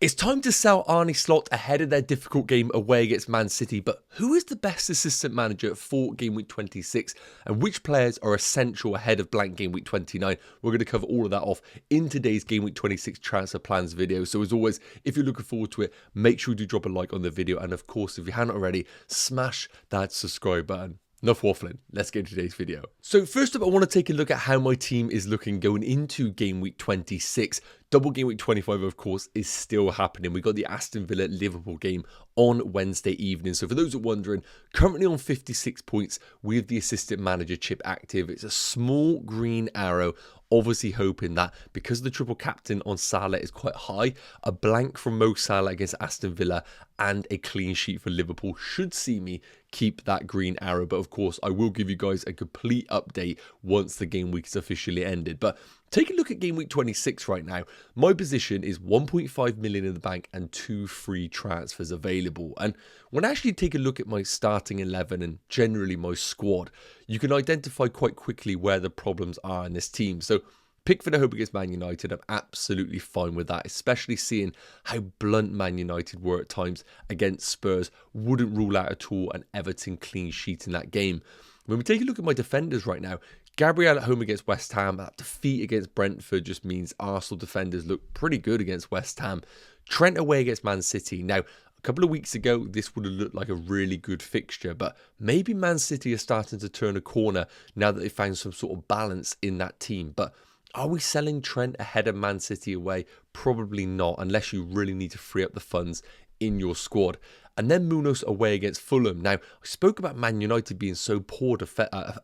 It's time to sell Arne Slot ahead of their difficult game away against Man City, but who is the best assistant manager for Game Week 26 and which players are essential ahead of blank Game Week 29? We're going to cover all of that off in today's Game Week 26 transfer plans video. So as always, if you're looking forward to it, make sure you do drop a like on the video. And of course, if you haven't already, smash that subscribe button. Enough waffling, let's get into today's video. So first up, I want to take a look at how my team is looking going into Game Week 26. Double Game Week 25, of course, is still happening. We got the Aston Villa-Liverpool game on Wednesday evening. So for those who are wondering, currently on 56 points with the assistant manager chip active. It's a small green arrow, obviously hoping that because the triple captain on Salah is quite high, a blank from Mo Salah against Aston Villa and a clean sheet for Liverpool should see me keep that green arrow. But of course, I will give you guys a complete update once the game week is officially ended. But take a look at Game Week 26 right now. My position is 1.5 million in the bank and 2 free transfers available. And when I actually take a look at my starting 11 and generally my squad, you can identify quite quickly where the problems are in this team. So Pickford at home against Man United, I'm absolutely fine with that, especially seeing how blunt Man United were at times against Spurs. Wouldn't rule out at all an Everton clean sheet in that game. When we take a look at my defenders right now, Gabriel at home against West Ham, that defeat against Brentford just means Arsenal defenders look pretty good against West Ham. Trent away against Man City. Now, a couple of weeks ago, this would have looked like a really good fixture, but maybe Man City are starting to turn a corner now that they found some sort of balance in that team. But are we selling Trent ahead of Man City away? Probably not, unless you really need to free up the funds in your squad. And then Munoz away against Fulham. Now, I spoke about Man United being so poor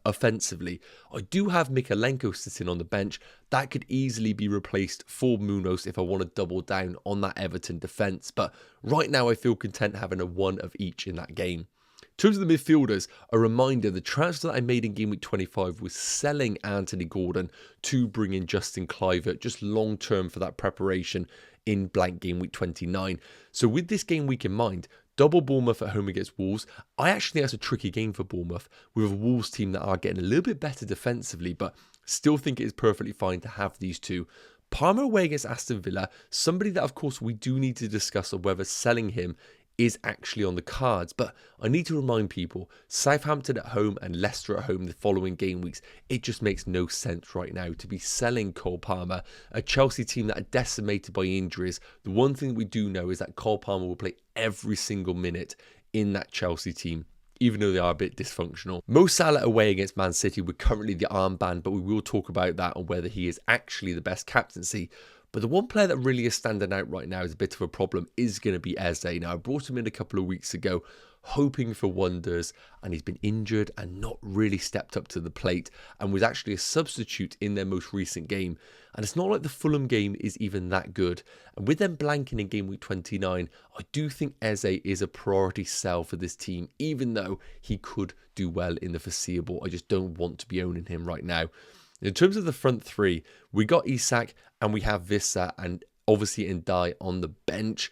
offensively. I do have Mykolenko sitting on the bench. That could easily be replaced for Munoz if I want to double down on that Everton defence. But right now, I feel content having a one of each in that game. In terms of the midfielders, a reminder, the transfer that I made in Game Week 25 was selling Anthony Gordon to bring in Justin Kluivert, just long term for that preparation in blank Game Week 29. So with this game week in mind, double Bournemouth at home against Wolves. I actually think that's a tricky game for Bournemouth with a Wolves team that are getting a little bit better defensively, but still think it is perfectly fine to have these two. Palmer away against Aston Villa, somebody that of course we do need to discuss on whether selling him is actually on the cards. But I need to remind people, Southampton at home and Leicester at home the following game weeks, it just makes no sense right now to be selling Cole Palmer, a Chelsea team that are decimated by injuries. The one thing we do know is that Cole Palmer will play every single minute in that Chelsea team, even though they are a bit dysfunctional. Mo Salah away against Man City with currently the armband, but we will talk about that on whether he is actually the best captaincy. But the one player that really is standing out right now is a bit of a problem is going to be Eze. Now, I brought him in a couple of weeks ago, hoping for wonders, and he's been injured and not really stepped up to the plate and was actually a substitute in their most recent game. And it's not like the Fulham game is even that good. And with them blanking in Game Week 29, I do think Eze is a priority sell for this team, even though he could do well in the foreseeable. I just don't want to be owning him right now. In terms of the front three, we got Isak and we have Vissa and obviously Ndai on the bench.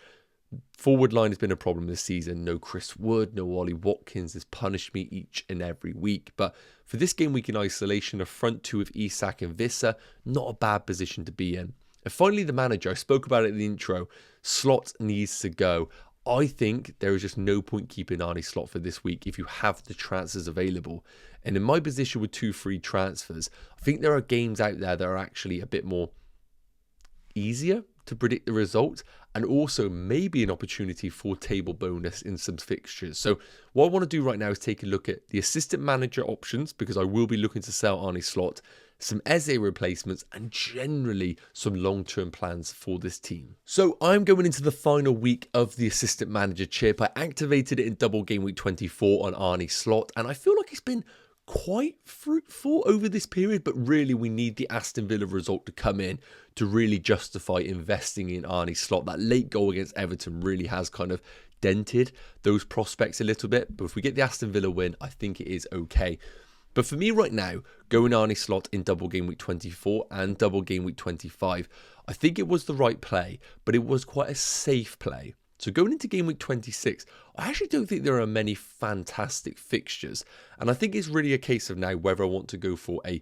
Forward line has been a problem this season. No Chris Wood, no Ollie Watkins has punished me each and every week. But for this game week in isolation, a front two of Isak and Vissa, not a bad position to be in. And finally, the manager. I spoke about it in the intro. Slot needs to go. I think there is just no point keeping Arne Slot for this week if you have the transfers available. And in my position with 2 free transfers, I think there are games out there that are actually a bit more easier to predict the result, and also maybe an opportunity for table bonus in some fixtures. So what I want to do right now is take a look at the assistant manager options, because I will be looking to sell Arne Slot, some Eze replacements, and generally some long-term plans for this team. So I'm going into the final week of the assistant manager chip. I activated it in double game week 24 on Arne Slot, and I feel like it's been quite fruitful over this period, but really we need the Aston Villa result to come in to really justify investing in Arne Slot. That late goal against Everton really has kind of dented those prospects a little bit, but if we get the Aston Villa win, I think it is okay. But for me right now, going Arne Slot in double game week 24 and double game week 25, I think it was the right play, but it was quite a safe play. So going into game week 26, I actually don't think there are many fantastic fixtures. And I think it's really a case of now whether I want to go for a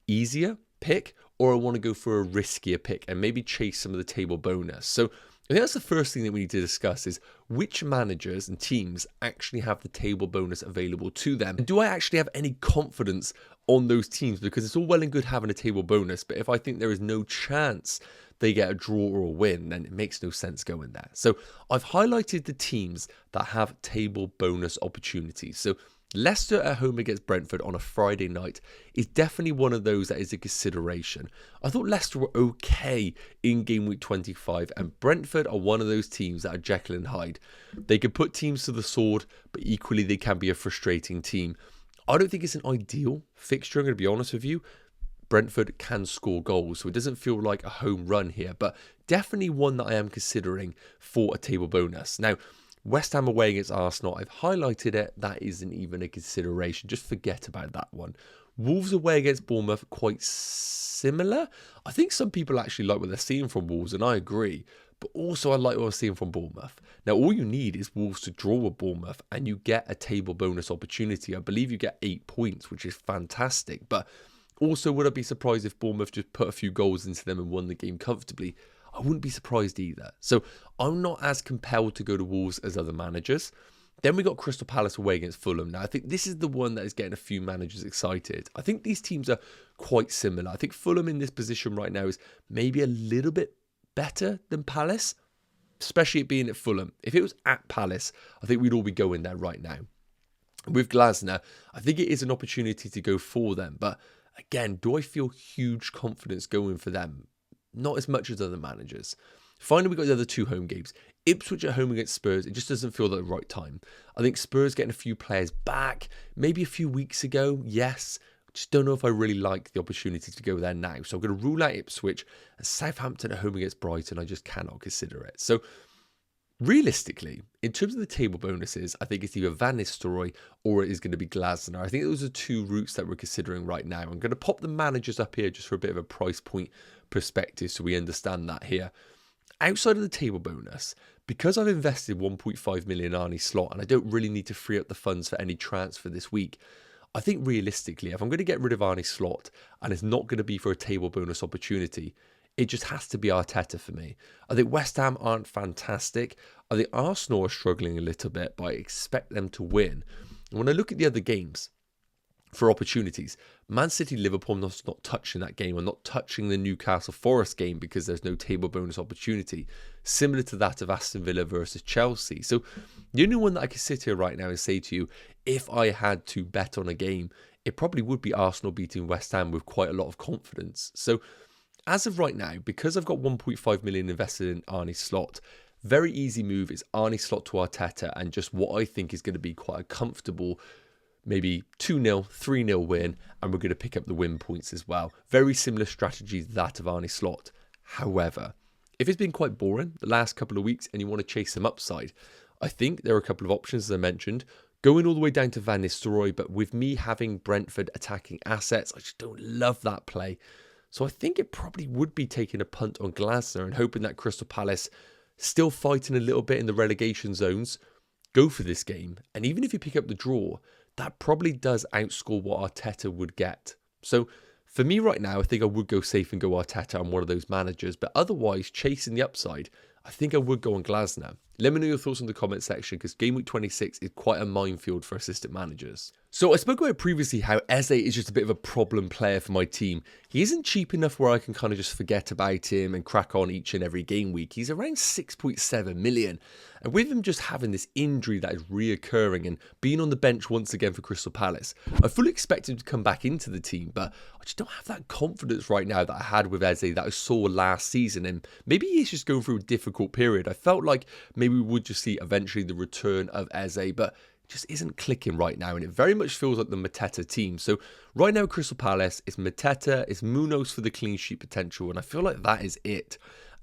easier pick or I want to go for a riskier pick and maybe chase some of the table bonus. So I think that's the first thing that we need to discuss is which managers and teams actually have the table bonus available to them. And do I actually have any confidence on those teams? Because it's all well and good having a table bonus, but if I think there is no chance they get a draw or a win, then it makes no sense going there. So I've highlighted the teams that have table bonus opportunities. So Leicester at home against Brentford on a Friday night is definitely one of those that is a consideration. I thought Leicester were okay in game week 25, and Brentford are one of those teams that are Jekyll and Hyde. They can put teams to the sword, but equally they can be a frustrating team. I don't think it's an ideal fixture, I'm going to be honest with you. Brentford can score goals, so it doesn't feel like a home run here, but definitely one that I am considering for a table bonus. Now, West Ham away against Arsenal, I've highlighted it. That isn't even a consideration. Just forget about that one. Wolves away against Bournemouth, quite similar. I think some people actually like what they're seeing from Wolves, and I agree. But also I like what I'm seeing from Bournemouth. Now, all you need is Wolves to draw with Bournemouth, and you get a table bonus opportunity. I believe you get 8 points, which is fantastic. But also, would I be surprised if Bournemouth just put a few goals into them and won the game comfortably? I wouldn't be surprised either. So I'm not as compelled to go to Wolves as other managers. Then we got Crystal Palace away against Fulham. Now, I think this is the one that is getting a few managers excited. I think these teams are quite similar. I think Fulham in this position right now is maybe a little bit better than Palace, especially it being at Fulham. If it was at Palace, I think we'd all be going there right now. With Glasner, I think it is an opportunity to go for them. But again, do I feel huge confidence going for them? Not as much as other managers. Finally, we got the other 2 home games. Ipswich at home against Spurs. It just doesn't feel like the right time. I think Spurs getting a few players back, maybe a few weeks ago, yes. Just don't know if I really like the opportunity to go there now. So I'm going to rule out Ipswich. And Southampton at home against Brighton, I just cannot consider it. So realistically, in terms of the table bonuses, I think it's either Van Nistelrooy or it is going to be Glasner. I think those are 2 routes that we're considering right now. I'm going to pop the managers up here just for a bit of a price point perspective so we understand that here. Outside of the table bonus, because I've invested 1.5 million Arnie slot and I don't really need to free up the funds for any transfer this week, I think realistically, if I'm going to get rid of Arnie slot and it's not going to be for a table bonus opportunity, it just has to be Arteta for me. I think West Ham aren't fantastic. I think Arsenal are struggling a little bit, but I expect them to win. And when I look at the other games for opportunities, Man City, Liverpool, I'm not touching that game. I'm not touching the Newcastle Forest game because there's no table bonus opportunity. Similar to that of Aston Villa versus Chelsea. So the only one that I can sit here right now and say to you, if I had to bet on a game, it probably would be Arsenal beating West Ham with quite a lot of confidence. So as of right now, because I've got 1.5 million invested in Arnie slot, very easy move is Arnie slot to Arteta and just what I think is going to be quite a comfortable maybe 2-0, 3-0 win, and we're going to pick up the win points as well. Very similar strategy to that of Arnie slot. However, if it's been quite boring the last couple of weeks and you want to chase some upside, I think there are a couple of options, as I mentioned. Going all the way down to Van Nistelrooy, but with me having Brentford attacking assets, I just don't love that play. So I think it probably would be taking a punt on Glasner and hoping that Crystal Palace, still fighting a little bit in the relegation zones, go for this game. And even if you pick up the draw, that probably does outscore what Arteta would get. So for me right now, I think I would go safe and go Arteta on one of those managers. But otherwise, chasing the upside, I think I would go on Glasner. Let me know your thoughts in the comment section because Game Week 26 is quite a minefield for assistant managers. So I spoke about previously how Eze is just a bit of a problem player for my team. He isn't cheap enough where I can kind of just forget about him and crack on each and every game week. He's around 6.7 million. And with him just having this injury that is reoccurring and being on the bench once again for Crystal Palace, I fully expect him to come back into the team, but I just don't have that confidence right now that I had with Eze that I saw last season. And maybe he's just going through a difficult period. I felt like maybe we would just see eventually the return of Eze, but just isn't clicking right now, and it very much feels like the Mateta team. So right now, Crystal Palace, it's Mateta, it's Munoz for the clean sheet potential, and I feel like that is it.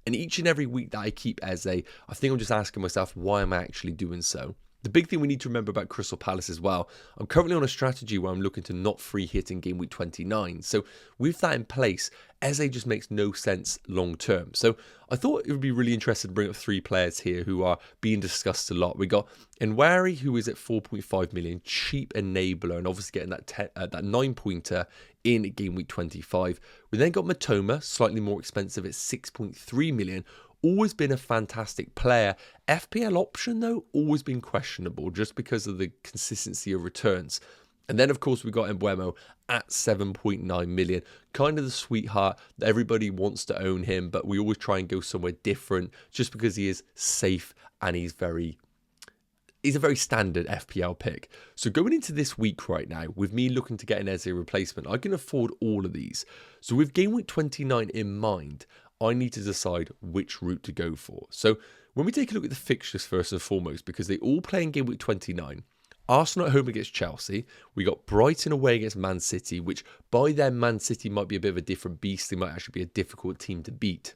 And each and every week that I keep Eze, I think I'm just asking myself, why am I actually doing so? The big thing we need to remember about Crystal Palace as well, I'm currently on a strategy where I'm looking to not free hit in game week 29. So with that in place, Eze just makes no sense long term. So I thought it would be really interesting to bring up 3 players here who are being discussed a lot. We got Nwaneri, who is at 4.5 million, cheap enabler, and obviously getting that 9-pointer in game week 25. We then got Matoma, slightly more expensive at 6.3 million. always been a fantastic player. FPL option, though, always been questionable just because of the consistency of returns. And then, of course, we got Mbeumo at 7.9 million. Kind of the sweetheart. Everybody wants to own him, but we always try and go somewhere different just because he is safe and he's a very standard FPL pick. So going into this week right now, with me looking to get an Eze replacement, I can afford all of these. So with game week 29 in mind, I need to decide which route to go for. So when we take a look at the fixtures first and foremost, because they all play in game week 29, Arsenal at home against Chelsea. We got Brighton away against Man City, which by then Man City might be a bit of a different beast. They might actually be a difficult team to beat.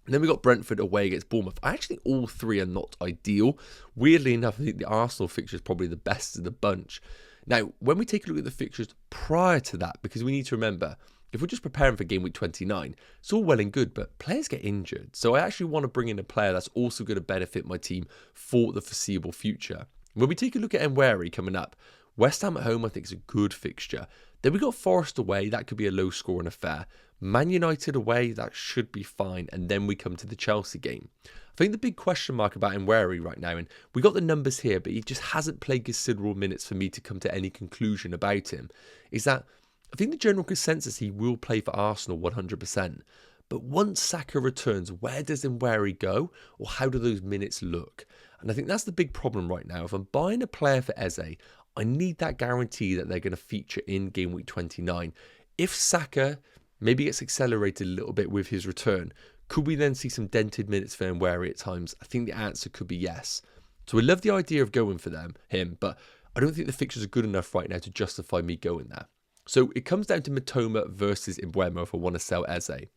And then we got Brentford away against Bournemouth. Actually, all three are not ideal. Weirdly enough, I think the Arsenal fixture is probably the best of the bunch. Now, when we take a look at the fixtures prior to that, because we need to remember, if we're just preparing for game week 29, it's all well and good, but players get injured. So I actually want to bring in a player that's also going to benefit my team for the foreseeable future. When we take a look at Nwaneri coming up, West Ham at home I think is a good fixture. Then we got Forest away, that could be a low scoring affair. Man United away, that should be fine. And then we come to the Chelsea game. I think the big question mark about Enquiries right now, and we got the numbers here, but he just hasn't played considerable minutes for me to come to any conclusion about him, is that I think the general consensus he will play for Arsenal 100%. But once Saka returns, where does Nwaneri go? Or how do those minutes look? And I think that's the big problem right now. If I'm buying a player for Eze, I need that guarantee that they're going to feature in game week 29. If Saka maybe gets accelerated a little bit with his return, could we then see some dented minutes for Nwaneri at times? I think the answer could be yes. So I love the idea of going for him, but I don't think the fixtures are good enough right now to justify me going there. So it comes down to Mitoma versus Mbeumo if I want to sell Eze.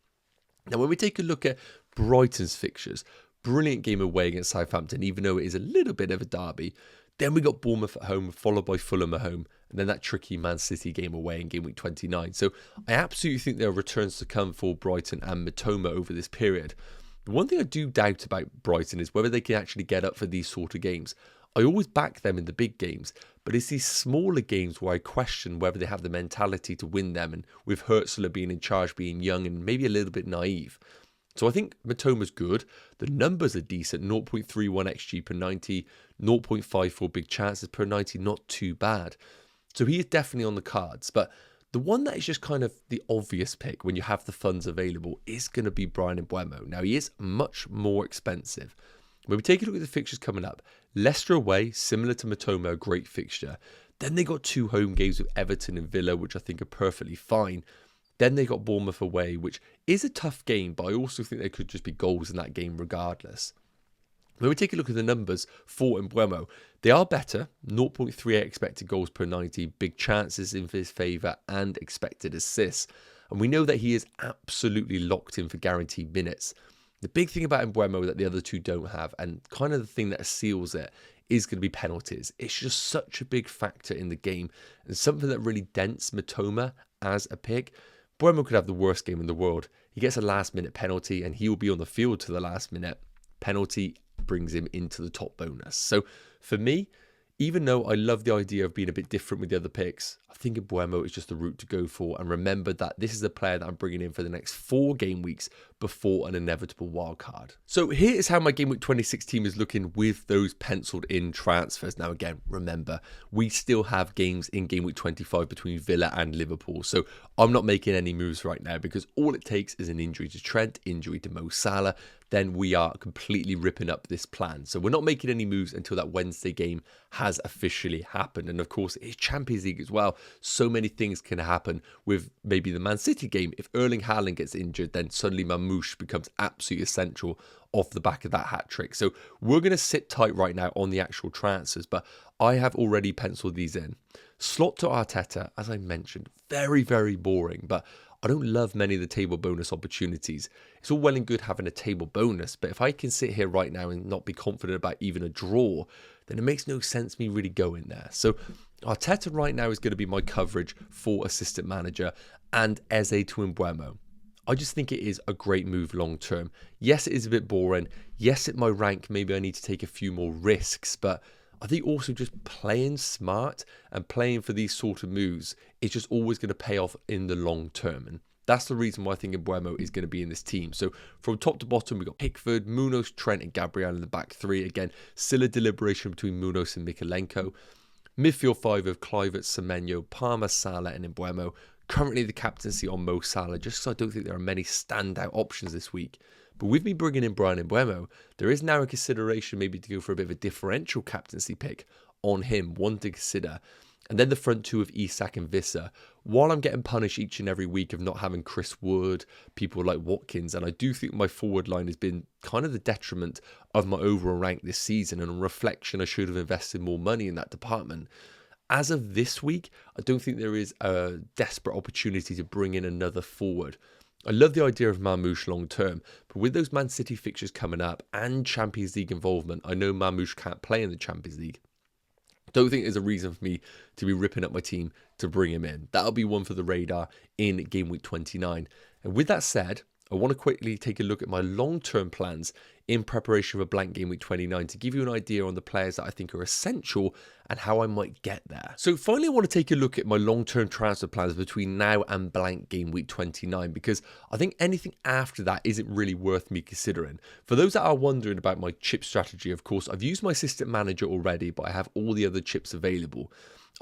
Now, when we take a look at Brighton's fixtures, brilliant game away against Southampton, even though it is a little bit of a derby. Then we got Bournemouth at home, followed by Fulham at home, and then that tricky Man City game away in game week 29. So I absolutely think there are returns to come for Brighton and Mitoma over this period. The one thing I do doubt about Brighton is whether they can actually get up for these sort of games. I always back them in the big games, but it's these smaller games where I question whether they have the mentality to win them, and with Hurtzler being in charge, being young and maybe a little bit naive. So I think Mitoma's good. The numbers are decent. 0.31 XG per 90, 0.54 big chances per 90, not too bad. So he is definitely on the cards. But the one that is just kind of the obvious pick when you have the funds available is going to be Bryan Mbeumo. Now, he is much more expensive. When we take a look at the fixtures coming up, Leicester away, similar to Mitoma, a great fixture. Then they got 2 home games with Everton and Villa, which I think are perfectly fine. Then they got Bournemouth away, which is a tough game, but I also think there could just be goals in that game regardless. When we take a look at the numbers for Mbeumo, they are better. 0.38 expected goals per 90, big chances in his favour and expected assists. And we know that he is absolutely locked in for guaranteed minutes. The big thing about Mbeumo that the other two don't have, and kind of the thing that seals it, is going to be penalties. It's just such a big factor in the game and something that really dents Mitoma as a pick. Mbeumo could have the worst game in the world. He gets a last-minute penalty and he will be on the field to the last minute. Penalty brings him into the top bonus. So for me, even though I love the idea of being a bit different with the other picks, I think Mbeumo is just the route to go for. And remember that this is the player that I'm bringing in for the next 4 game weeks before an inevitable wildcard. So here is how my game week 26 team is looking with those penciled in transfers. Now again, remember, we still have games in game week 25 between Villa and Liverpool. So I'm not making any moves right now because all it takes is an injury to Trent, injury to Mo Salah. Then we are completely ripping up this plan. So we're not making any moves until that Wednesday game has officially happened. And of course, it's Champions League as well. So many things can happen with maybe the Man City game. If Erling Haaland gets injured, then suddenly Mamouche becomes absolutely essential off the back of that hat trick. So we're going to sit tight right now on the actual transfers, but I have already penciled these in. Slot to Arteta, as I mentioned, very, very boring, but I don't love many of the table bonus opportunities. It's all well and good having a table bonus, but if I can sit here right now and not be confident about even a draw, then it makes no sense me really going there. So Arteta right now is going to be my coverage for assistant manager and Eze to Mbeumo. I just think it is a great move long term. Yes, it is a bit boring. Yes, at my rank, maybe I need to take a few more risks, but I think also just playing smart and playing for these sort of moves is just always going to pay off in the long term. And That's the reason why I think Mbeumo is going to be in this team. So from top to bottom, we've got Pickford, Munoz, Trent and Gabriel in the back three. Again, still a deliberation between Munoz and Mykolenko. Midfield five of Kluivert, Semenyo, Palmer, Salah and Mbeumo. Currently the captaincy on Mo Salah, just because I don't think there are many standout options this week. But with me bringing in Bryan Mbeumo, there is now a consideration maybe to go for a bit of a differential captaincy pick on him, one to consider. And then the front two of Isak and Visser. While I'm getting punished each and every week of not having Chris Wood, people like Watkins, and I do think my forward line has been kind of the detriment of my overall rank this season. And on reflection, I should have invested more money in that department. As of this week, I don't think there is a desperate opportunity to bring in another forward. I love the idea of Marmoush long term, but with those Man City fixtures coming up and Champions League involvement, I know Marmoush can't play in the Champions League. Don't think there's a reason for me to be ripping up my team to bring him in. That'll be one for the radar in game week 29. And with that said, I want to quickly take a look at my long-term plans in preparation for blank game week 29 to give you an idea on the players that I think are essential and how I might get there. So finally, I want to take a look at my long-term transfer plans between now and blank game week 29 because I think anything after that isn't really worth me considering. For those that are wondering about my chip strategy, of course, I've used my assistant manager already, but I have all the other chips available.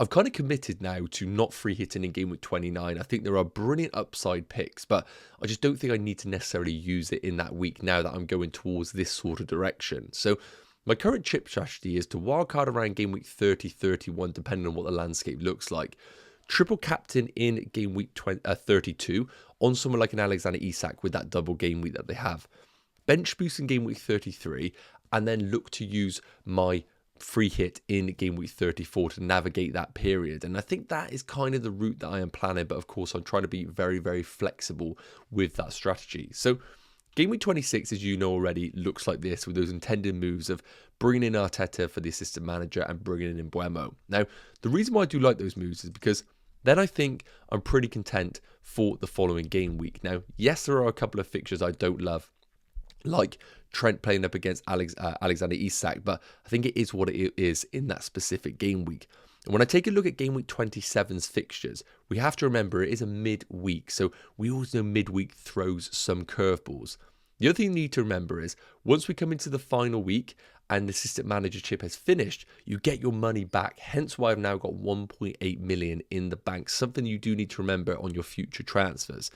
I've kind of committed now to not free hitting in game week 29. I think there are brilliant upside picks, but I just don't think I need to necessarily use it in that week now that I'm going towards this sort of direction. So my current chip strategy is to wildcard around game week 30, 31, depending on what the landscape looks like. Triple captain in game week 32 on someone like an Alexander Isak with that double game week that they have. Bench boost in game week 33, and then look to use my free hit in game week 34 to navigate that period. And I think that is kind of the route that I am planning, but of course I'm trying to be very, very flexible with that strategy. So game week 26, as you know already, looks like this with those intended moves of bringing in Arteta for the assistant manager and bringing in Mbeumo. Now, the reason why I do like those moves is because then I think I'm pretty content for the following game week. Now, yes, there are a couple of fixtures I don't love, like Trent playing up against Alexander Isak, but I think it is what it is in that specific game week. And when I take a look at game week 27's fixtures, we have to remember it is a midweek, so we always know midweek throws some curveballs. The other thing you need to remember is once we come into the final week and the assistant manager chip has finished, you get your money back, hence why I've now got 1.8 million in the bank, something you do need to remember on your future transfers.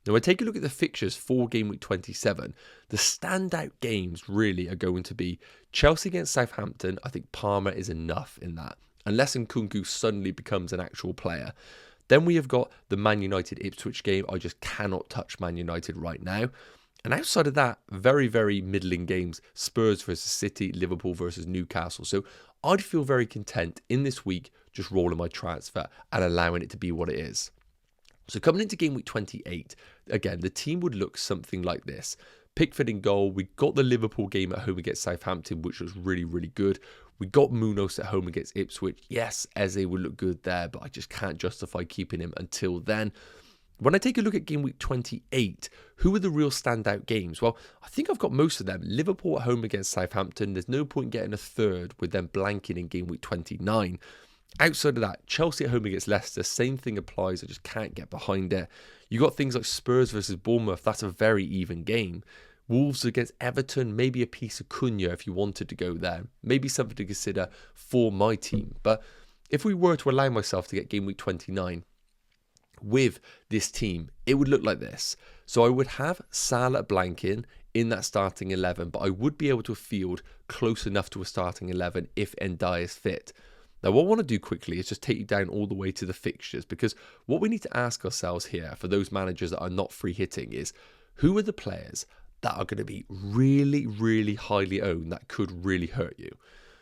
Now, when I take a look at the fixtures for game week 27, the standout games really are going to be Chelsea against Southampton. I think Palmer is enough in that, unless Nkunku suddenly becomes an actual player. Then we have got the Man United Ipswich game. I just cannot touch Man United right now. And outside of that, very, very middling games. Spurs versus City, Liverpool versus Newcastle. So I'd feel very content in this week just rolling my transfer and allowing it to be what it is. So coming into game week 28, again, the team would look something like this. Pickford in goal. We got the Liverpool game at home against Southampton, which was really, really good. We got Munoz at home against Ipswich. Yes, Eze would look good there, but I just can't justify keeping him until then. When I take a look at game week 28, who are the real standout games? Well, I think I've got most of them. Liverpool at home against Southampton. There's no point getting a third with them blanking in game week 29. Outside of that, Chelsea at home against Leicester, same thing applies. I just can't get behind it. You got things like Spurs versus Bournemouth. That's a very even game. Wolves against Everton, maybe a piece of Cunha if you wanted to go there. Maybe something to consider for my team. But if we were to allow myself to get game week 29 with this team, it would look like this. So I would have Salah blanking in that starting 11, but I would be able to field close enough to a starting 11 if Ndiaye is fit. Now, what I want to do quickly is just take you down all the way to the fixtures, because what we need to ask ourselves here for those managers that are not free hitting is, who are the players that are going to be really, really highly owned that could really hurt you?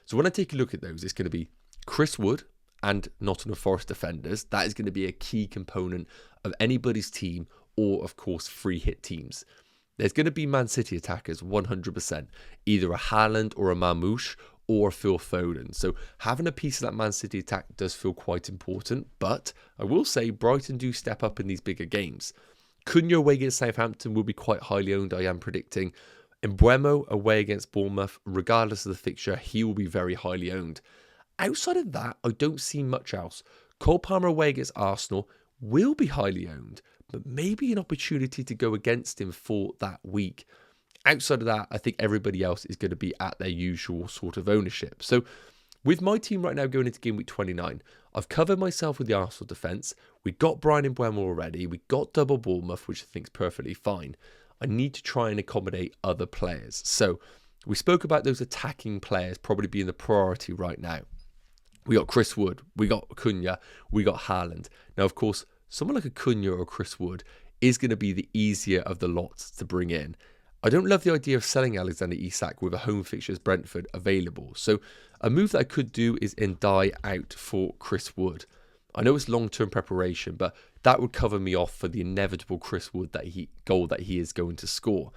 So when I take a look at those, it's going to be Chris Wood and Nottingham Forest defenders. That is going to be a key component of anybody's team, or of course free hit teams. There's going to be Man City attackers 100%, either a Haaland or a Marmoush or Phil Foden. So having a piece of that Man City attack does feel quite important, but I will say Brighton do step up in these bigger games. Cunha away against Southampton will be quite highly owned, I am predicting. Mbeumo away against Bournemouth, regardless of the fixture, he will be very highly owned. Outside of that, I don't see much else. Cole Palmer away against Arsenal will be highly owned, but maybe an opportunity to go against him for that week. Outside of that, I think everybody else is going to be at their usual sort of ownership. So with my team right now going into game week 29, I've covered myself with the Arsenal defence. We got Brian Mbeumo already. We got double Bournemouth, which I think is perfectly fine. I need to try and accommodate other players. So we spoke about those attacking players probably being the priority right now. We got Chris Wood, we got Cunha, we got Haaland. Now, of course, someone like a Cunha or Chris Wood is going to be the easier of the lots to bring in. I don't love the idea of selling Alexander Isak with a home fixture as Brentford available. So a move that I could do is Ndiaye out for Chris Wood. I know it's long-term preparation, but that would cover me off for the inevitable Chris Wood goal that he is going to score.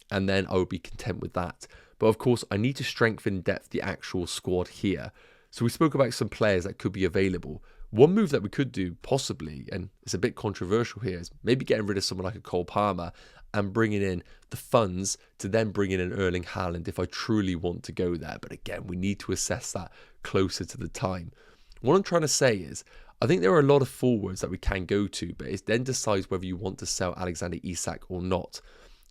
And then I would be content with that. But of course, I need to strengthen in depth the actual squad here. So we spoke about some players that could be available. One move that we could do, possibly, and it's a bit controversial here, is maybe getting rid of someone like a Cole Palmer and bringing in the funds to then bring in an Erling Haaland if I truly want to go there. But again, we need to assess that closer to the time. What I'm trying to say is, I think there are a lot of forwards that we can go to, but it then decides whether you want to sell Alexander Isak or not.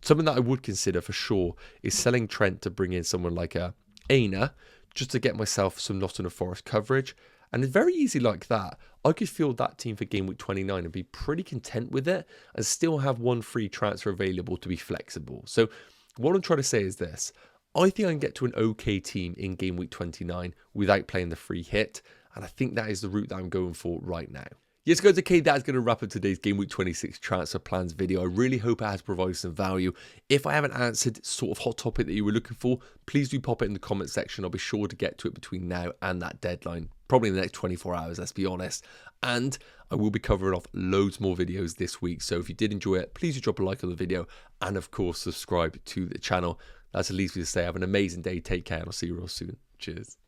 Something that I would consider for sure is selling Trent to bring in someone like a Aina, just to get myself some Nottingham Forest coverage. And it's very easy like that. I could field that team for game week 29 and be pretty content with it and still have one free transfer available to be flexible. So what I'm trying to say is this. I think I can get to an okay team in game week 29 without playing the free hit. And I think that is the route that I'm going for right now. Yes, guys, okay, that's going to wrap up today's Game Week 26 transfer plans video. I really hope it has provided some value. If I haven't answered sort of hot topic that you were looking for, please do pop it in the comment section. I'll be sure to get to it between now and that deadline, probably in the next 24 hours, let's be honest. And I will be covering off loads more videos this week. So if you did enjoy it, please do drop a like on the video and, of course, subscribe to the channel. That's at least me to say. Have an amazing day. Take care, and I'll see you real soon. Cheers.